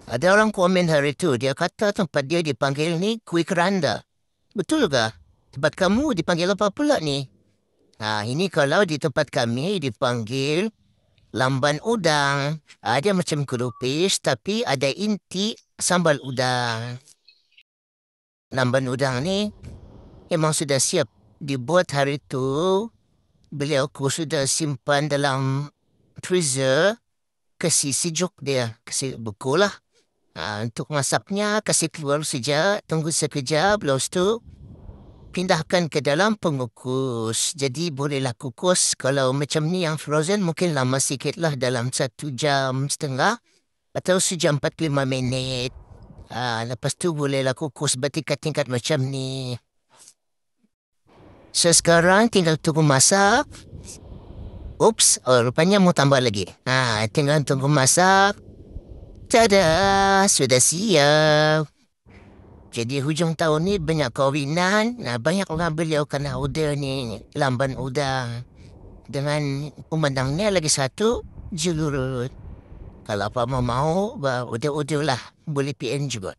Ada orang komen hari itu, dia kata tempat dia dipanggil ni Quick Randa. Betul ke? Tempat kamu dipanggil apa pula ni? Ini kalau di tempat kami dipanggil Lamban Udang. Dia macam kelupis tapi ada inti sambal udang. Lamban udang ni memang sudah siap dibuat hari itu. Beliau ku sudah simpan dalam freezer. Kasih sejuk dia, kasih beku lah. Untuk masaknya, kasih keluar saja, tunggu sekejap, lepas tu pindahkan ke dalam pengukus. Jadi bolehlah kukus. Kalau macam ni yang frozen mungkin lama sikit lah dalam 1 jam setengah atau sejam 45 minit. Lepas tu bolehlah kukus bertingkat-tingkat macam ni. So sekarang tinggal tunggu masak. Rupanya mau tambah lagi. Tinggal tunggu masak. Tada, sudah siap. Jadi hujung tahun ni banyak kawinan. Banyak orang beliau kena order ni lamban udang. Dengan pemenangnya lagi satu, julurut. Kalau apa mau, order lah. Boleh PN juga.